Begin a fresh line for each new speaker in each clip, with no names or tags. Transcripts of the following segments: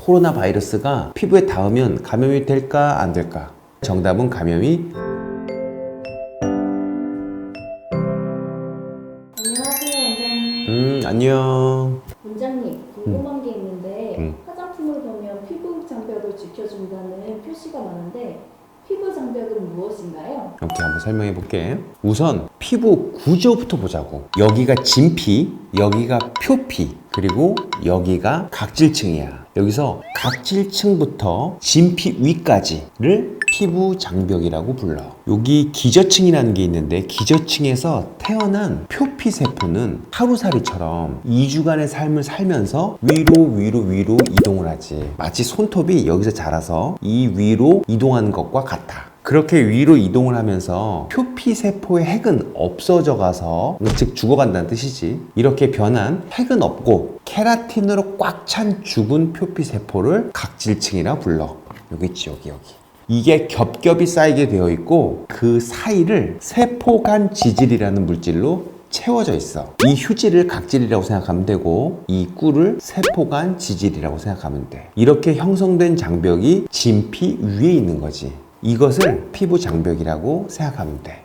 코로나 바이러스가 피부에 닿으면 감염이 될까 안 될까? 정답은 감염이.
안녕하세요, 원장님.
안녕.
원장님, 궁금한 게 있는데 화장품을 보면 피부 장벽을 지켜준다는 표시가 많은데 피부 장벽은 무엇인가요?
이렇게 한번 설명해 볼게. 우선 피부 구조부터 보자고. 여기가 진피, 여기가 표피, 그리고 여기가 각질층이야. 여기서 각질층부터 진피 위까지를 피부 장벽이라고 불러. 여기 기저층이라는 게 있는데 기저층에서 태어난 표피 세포는 하루살이처럼 2주간의 삶을 살면서 위로 이동을 하지. 마치 손톱이 여기서 자라서 이 위로 이동하는 것과 같아. 그렇게 위로 이동을 하면서 표피 세포의 핵은 없어져 가서, 즉 죽어간다는 뜻이지. 이렇게 변한 핵은 없고 케라틴으로 꽉 찬 죽은 표피 세포를 각질층이라 불러. 여기 있지, 여기. 이게 겹겹이 쌓이게 되어 있고 그 사이를 세포간 지질이라는 물질로 채워져 있어. 이 휴지를 각질이라고 생각하면 되고 이 꿀을 세포간 지질이라고 생각하면 돼. 이렇게 형성된 장벽이 진피 위에 있는 거지. 이것을 피부 장벽이라고 생각하면 돼.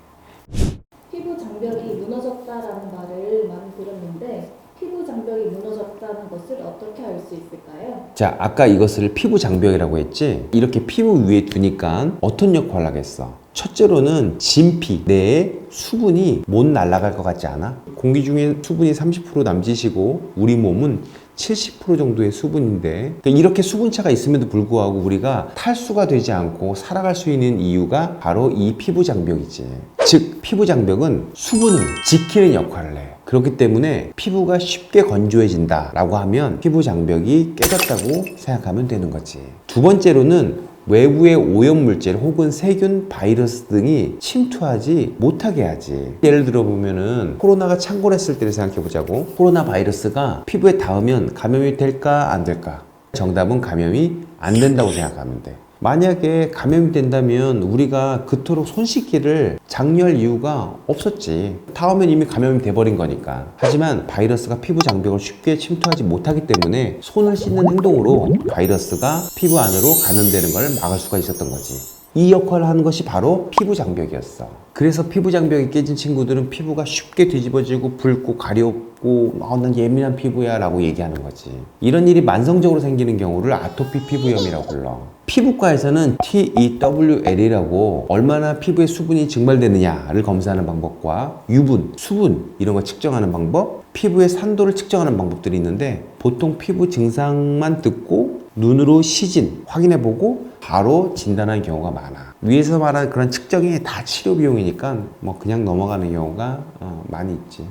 피부 장벽이 무너졌다라는 말을 많이 들었는데 피부 장벽이 무너졌다는 것을 어떻게 알 수 있을까요?
자, 아까 이것을 피부 장벽이라고 했지? 이렇게 피부 위에 두니까 어떤 역할을 하겠어? 첫째로는 진피 내에 수분이 못 날아갈 것 같지 않아? 공기 중에 수분이 30% 남짓이고 우리 몸은 70% 정도의 수분인데, 그러니까 이렇게 수분차가 있음에도 불구하고 우리가 탈수가 되지 않고 살아갈 수 있는 이유가 바로 이 피부 장벽이지. 즉 피부 장벽은 수분을 지키는 역할을 해. 그렇기 때문에 피부가 쉽게 건조해진다 라고 하면 피부 장벽이 깨졌다고 생각하면 되는 거지. 두 번째로는 외부의 오염물질 혹은 세균, 바이러스 등이 침투하지 못하게 하지. 예를 들어 보면은 코로나가 창궐했을 때를 생각해 보자고. 코로나 바이러스가 피부에 닿으면 감염이 될까 안 될까? 정답은 감염이 안 된다고 생각하면 돼. 만약에 감염이 된다면 우리가 그토록 손 씻기를 장려할 이유가 없었지. 닿으면 이미 감염이 돼버린 거니까. 하지만 바이러스가 피부 장벽을 쉽게 침투하지 못하기 때문에 손을 씻는 행동으로 바이러스가 피부 안으로 감염되는 걸 막을 수가 있었던 거지. 이 역할을 하는 것이 바로 피부 장벽이었어. 그래서 피부 장벽이 깨진 친구들은 피부가 쉽게 뒤집어지고 붉고 가렵고 난 예민한 피부야 라고 얘기하는 거지. 이런 일이 만성적으로 생기는 경우를 아토피 피부염이라고 불러. 피부과에서는 TEWL이라고 얼마나 피부에 수분이 증발되느냐를 검사하는 방법과 유분, 수분 이런 거 측정하는 방법, 피부의 산도를 측정하는 방법들이 있는데 보통 피부 증상만 듣고 눈으로 시진 확인해보고 바로 진단하는 경우가 많아. 위에서 말한 그런 측정이 다 치료 비용이니까 뭐 그냥 넘어가는 경우가 많이 있지.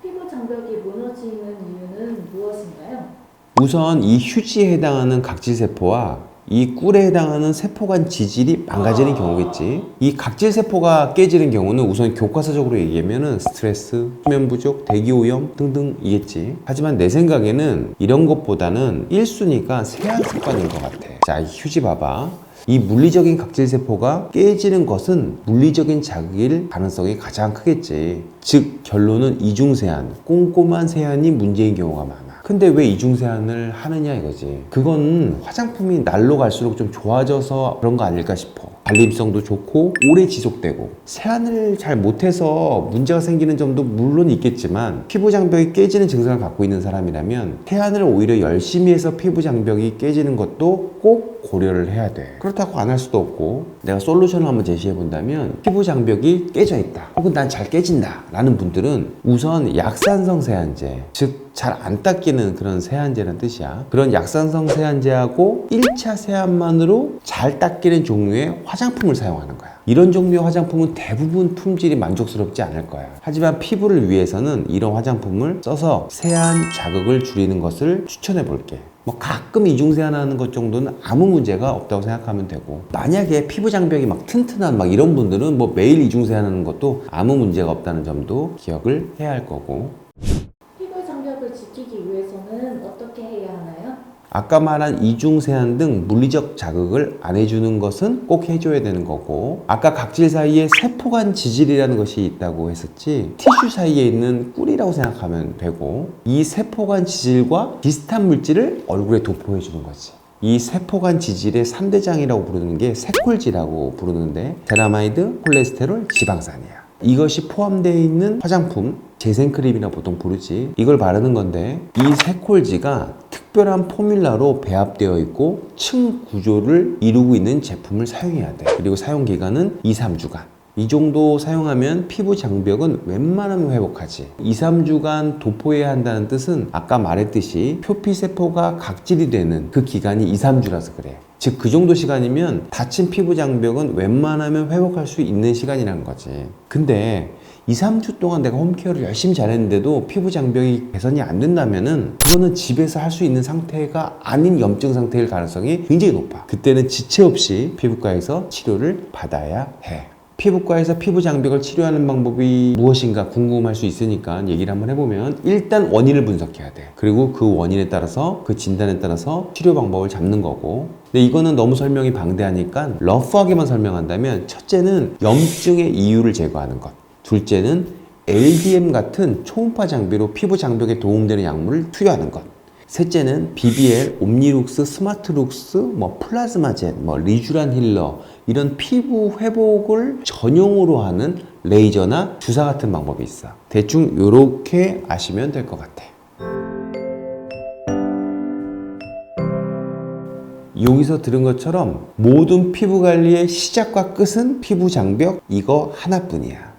피부 장벽이 무너지는 이유는 무엇인가요?
우선 이 휴지에 해당하는 각질세포와 이 꿀에 해당하는 세포간 지질이 망가지는 경우겠지. 이 각질세포가 깨지는 경우는 우선 교과서적으로 얘기하면 스트레스, 수면 부족, 대기오염 등등이겠지. 하지만 내 생각에는 이런 것보다는 1순위가 세안 습관인 것 같아. 자, 이 휴지 봐봐. 이 물리적인 각질세포가 깨지는 것은 물리적인 자극일 가능성이 가장 크겠지. 즉 결론은 이중세안, 꼼꼼한 세안이 문제인 경우가 많아. 근데 왜 이중세안을 하느냐 이거지. 그건 화장품이 날로 갈수록 좀 좋아져서 그런 거 아닐까 싶어. 발림성도 좋고 오래 지속되고 세안을 잘 못해서 문제가 생기는 점도 물론 있겠지만 피부 장벽이 깨지는 증상을 갖고 있는 사람이라면 세안을 오히려 열심히 해서 피부 장벽이 깨지는 것도 꼭 고려를 해야 돼. 그렇다고 안 할 수도 없고 내가 솔루션을 한번 제시해 본다면 피부 장벽이 깨져 있다 혹은 난 잘 깨진다 라는 분들은 우선 약산성 세안제, 즉 잘 안 닦이는 그런 세안제라는 뜻이야. 그런 약산성 세안제하고 1차 세안만으로 잘 닦이는 종류의 화장품을 사용하는 거야. 이런 종류의 화장품은 대부분 품질이 만족스럽지 않을 거야. 하지만 피부를 위해서는 이런 화장품을 써서 세안 자극을 줄이는 것을 추천해 볼게. 뭐 가끔 이중세안하는 것 정도는 아무 문제가 없다고 생각하면 되고, 만약에 피부 장벽이 막 튼튼한 막 이런 분들은 뭐 매일 이중세안하는 것도 아무 문제가 없다는 점도 기억을 해야 할 거고.
피부 장벽을 지키기 위해서는 어떻게 해야 하나요?
아까 말한 이중세안 등 물리적 자극을 안 해주는 것은 꼭 해줘야 되는 거고, 아까 각질 사이에 세포간 지질이라는 것이 있다고 했었지. 티슈 사이에 있는 꿀이라고 생각하면 되고, 이 세포간 지질과 비슷한 물질을 얼굴에 도포해 주는 거지. 이 세포간 지질의 3대장이라고 부르는 게 세콜지라고 부르는데 세라마이드, 콜레스테롤, 지방산이야. 이것이 포함되어 있는 화장품, 재생크림이라 보통 부르지. 이걸 바르는 건데 이 세콜지가 특별한 포뮬라로 배합되어 있고 층 구조를 이루고 있는 제품을 사용해야 돼. 그리고 사용 기간은 2-3주간. 이 정도 사용하면 피부 장벽은 웬만하면 회복하지. 2-3주간 도포해야 한다는 뜻은 아까 말했듯이 표피세포가 각질이 되는 그 기간이 2-3주라서 그래. 즉 그 정도 시간이면 다친 피부 장벽은 웬만하면 회복할 수 있는 시간이라는 거지. 근데 2-3주 동안 내가 홈케어를 열심히 잘했는데도 피부 장벽이 개선이 안 된다면은 그거는 집에서 할 수 있는 상태가 아닌 염증 상태일 가능성이 굉장히 높아. 그때는 지체 없이 피부과에서 치료를 받아야 해. 피부과에서 피부 장벽을 치료하는 방법이 무엇인가 궁금할 수 있으니까 얘기를 한번 해보면 일단 원인을 분석해야 돼. 그리고 그 원인에 따라서 그 진단에 따라서 치료 방법을 잡는 거고. 근데 이거는 너무 설명이 방대하니까 러프하게만 설명한다면 첫째는 염증의 이유를 제거하는 것. 둘째는 LDM 같은 초음파 장비로 피부 장벽에 도움되는 약물을 투여하는 것. 셋째는 BBL, 옴니룩스, 스마트룩스, 플라즈마젠, 리쥬란 힐러 이런 피부 회복을 전용으로 하는 레이저나 주사 같은 방법이 있어. 대충 요렇게 아시면 될 것 같아. 여기서 들은 것처럼 모든 피부 관리의 시작과 끝은 피부 장벽 이거 하나뿐이야.